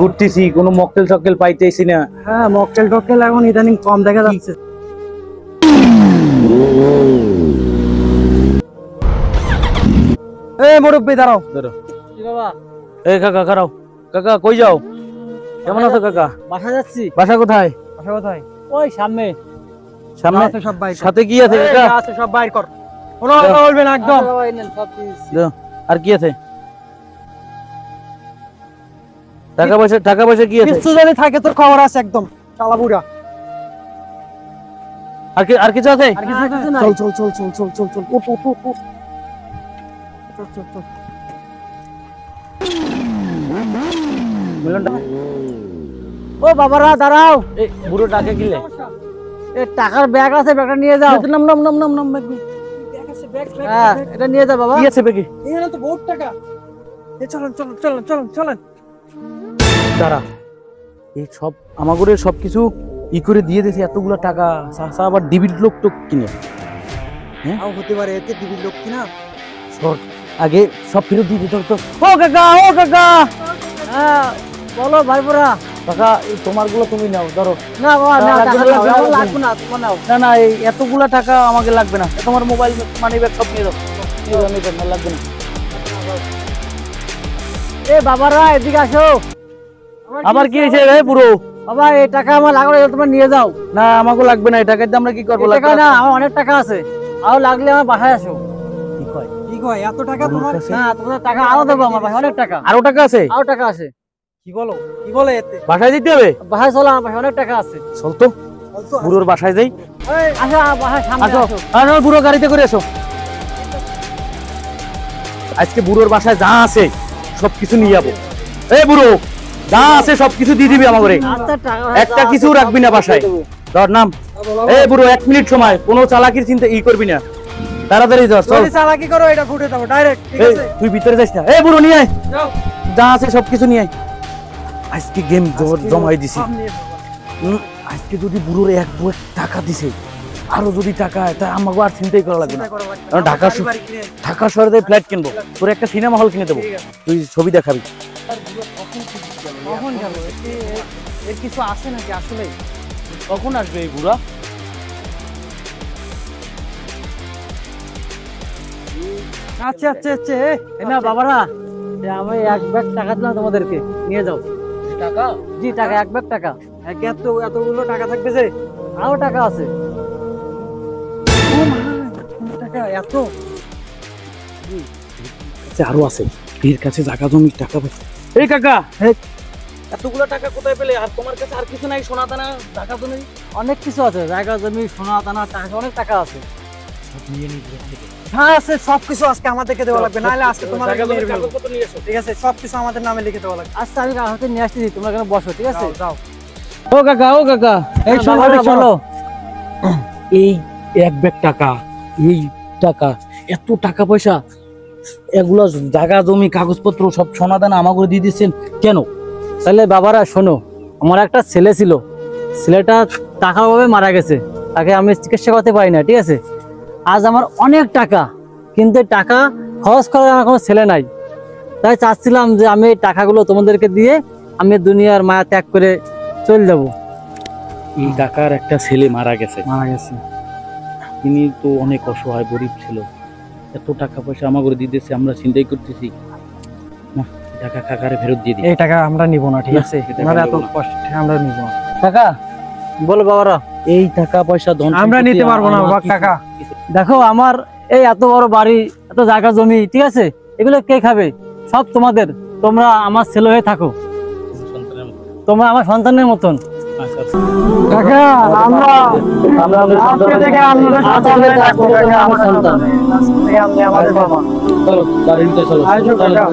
ঘুরতেছি, কোনো মক্কেল টক্কেল পাইতেছি না। হ্যাঁ, মক্কেল টক্কেল এখন ইদানিং কম দেখা যাচ্ছে। এই মুরব্বি দাঁড়াও। কি বাবা? এই কাকা খারাও। কাকা কই যাও? কেমন আছো কাকা? বাসা যাচ্ছি। বাসা কোথায়? বাসা কোথায়? ওই সামনে। সামনে আছে সব বাইর। সাথে কি আছে কাকা? আছে সব বাইর কর। কোনো কথা বলবে না একদম। বাবা এনেন সব দিচ্ছি। দাও। আর কি আছে? টাকা পয়সা কি আছে? কিছু যদি থাকে তোর খবর আছে একদম। শালা বুড়া। আর কিছু আছে? আর কিছু নাই। চল চল চল চল চল চল চল। উঠ উঠ উঠ উঠ। চল চল চল। মিলনটা ও বাবারা দাঁড়াও। এই বুড়ো টাকা কিলে। এই টাকার ব্যাগ আছে, ব্যাগটা নিয়ে যাও। নাম নাম নাম নাম নাম ব্যাগ আছে, ব্যাগ ব্যাগ। হ্যাঁ, এটা নিয়ে যাও বাবা। কি আছে বেকি? এখানে তো বহুত টাকা। এই চলেন চলেন চলেন চলেন চলেন। দাঁড়া, এই সব আমাগরে সবকিছু ই করে দিয়ে দিয়েছে, এতগুলো টাকা চাচা আবার ডিবিট লোক টোক কিনে। হ্যাঁ আও হতে পারে এতে দিবি লোক কিনা। শর্ট আগে সব ফেরত দিয়ে দিত তো। ও কাকা, ও কাকা। হ্যাঁ বলো ভাইপোরা। কাকা এই তোমারগুলো তুমি নাও, ধরো। না বাবা না, লাগবে টাকা না, নাও, লাগবে না, আমার লাগবে না, তোমার নাও। না না, এই এতগুলা টাকা আমাকে লাগবে না। তোমার মোবাইল মানি ব্যাগ সব নিয়ে যাও। লাগবে না। এ বাবারা এদিকে আসো। আবার কি হয়েছে রে বুড়ো? বাবা এই টাকা আমার লাগবে না, তোমরা নিয়ে যাও। না আমাকে লাগবে না, এই টাকা দিয়ে আমরা কি করবো? এই টাকা না, আমার অনেক টাকা আছে। আরো লাগলে আমার বাসায় আসো। কি কয়? কি কয় এত টাকা তোমার? না তোমাদের টাকা আরো দেবো, আমার বাসায় অনেক টাকা। আরো টাকা আছে? আরো টাকা আছে। কি বলো? কি বলে এতে? বাসায় দিতে হবে? বাসায় চলো, আমার বাসায় অনেক টাকা আছে। চল তো বুড়োর বাসায় যাই। আসো বাসায় সামনে আসো, আসো। আসো বুড়ো গাড়িতে করে এসো। আজকে বুড়োর বাসায় যা আছে সবকিছু নিয়ে যাবো। এই বুড়ো যা আছে সবকিছু দিয়ে দিবি আমাকে। আচ্ছা টাকা একটা কিছু রাখবি না বাসায়। ধর নাম। এই বুড়ো 1 মিনিট সময়, কোনো চালাকির চিন্তা ই করবি না, তাড়াতাড়ি যা। চল। যদি চালাকি করো এটা ফুটে দেবো ডাইরেক্ট, ঠিক এই, আছে? তুই ভিতরে যাস না। এই বুড়ো নিয়ে আয়, যাও। যা আছে সবকিছু নিয়ে আয়। আজকে গেম জমাই দিছি। সব নিয়ে যাবো। আজকে যদি বুড়োর 1 বই টাকা দিছে, আরো যদি টাকা হয় তা আমাকে আর চিন্তাই করা লাগবে না। চিন্তা করা লাগবে না। কারণ ঢাকা শহরে ফ্ল্যাট কিনবো, তোর একটা সিনেমা হল কিনে দেবো, তুই ছবি দেখাবি। কখন যাবো? এর কিছু আছে নাকি আসলে? কখন আসবে এই বুড়া? আচ্ছা আচ্ছা আচ্ছা। এই না বাবারা, এই আমি 1 ব্যাগ টাকা দিলাম তোমাদেরকে, নিয়ে যাও। টাকা? জি টাকা, 1 ব্যাগ টাকা। এতগুলো টাকা থাকবে যে? আরো টাকা আছে। টাকা এত? আরো আছে, এর কাছে জায়গা জমি টাকা। এই কাকা, এতগুলো টাকা কোথায় পেলে? আর তোমার কাছে আর কিছু নাই? সোনা দানা, টাকা জমি? অনেক কিছু আছে, জায়গা জমি, সোনা দানা, টাকা, অনেক টাকা আছে। হ্যাঁ আছে, সবকিছু আজকে আমাদেরকে দেওয়া লাগবে, নাহলে আজকে তোমার জায়গা জমির মেরে ফেলবো। কাগজপত্র নিয়ে এসো। ঠিক আছে, সবকিছু আমাদের নামে লিখে দেওয়া লাগবে। আচ্ছা আমি হাতে নিয়ে আসতেছি, তোমরা এখানে বসো, ঠিক আছে? যাও। ও কাকা, ও কাকা, এই শোনো, বলো। এই 1 ব্যাগ টাকা, এই টাকা, এত টাকা পয়সা, এগুলা জায়গা জমি কাগজপত্র সব সোনা দানা আমাকে দিয়ে দিচ্ছেন কেন? তাহলে বাবারা শোনো, আমার একটা ছেলে ছিল, ছেলেটা টাকার অভাবে মারা গেছে, তাকে আমি চিকিৎসা করতে পারি না, ঠিক আছে? আজ আমার অনেক টাকা, কিন্তু টাকা খরচ করার আমার কোনো ছেলে নাই। তাই চাচ্ছিলাম যে আমি এই টাকাগুলো তোমাদেরকে দিয়ে আমি দুনিয়ার মায়া ত্যাগ করে চলে যাব। এই টাকার একটা ছেলে মারা গেছে, মারা গেছে। তিনি তো অনেক অসহায়, গরিব ছিল, এত টাকা পয়সা আমাকে দিয়ে দিচ্ছে, আমরা চিন্তাই করতেছি না, টাকা কাকারে ফেরত দিয়ে দিই। এই টাকা আমরা নিব না, ঠিক আছে? এটা আমরা এত নিবো না। কষ্ট আমরা নিব না। কাকা বলো বাবারা। এই টাকা পয়সা ধন আমরা সম্পত্তি নিতে পারবো না আমার বাবা, কিছু- টাকা। দেখো আমার এই এত বড় বাড়ি, এত জায়গা জমি, ঠিক আছে? এগুলো কে খাবে? সব তোমাদের। তোমরা আমার ছেলে হয়ে থাকো, সন্তানের মতো। তোমরা আমার সন্তানের মতন। আচ্ছা, আচ্ছা। টাকা আমরা আজকে থেকে আমরা আজকে থাকবো, তোমরা আমার সন্তান। আজকে থেকে আপনি আমাদের বাবা। চলো বাড়িতে চলো। আইসো কাকা।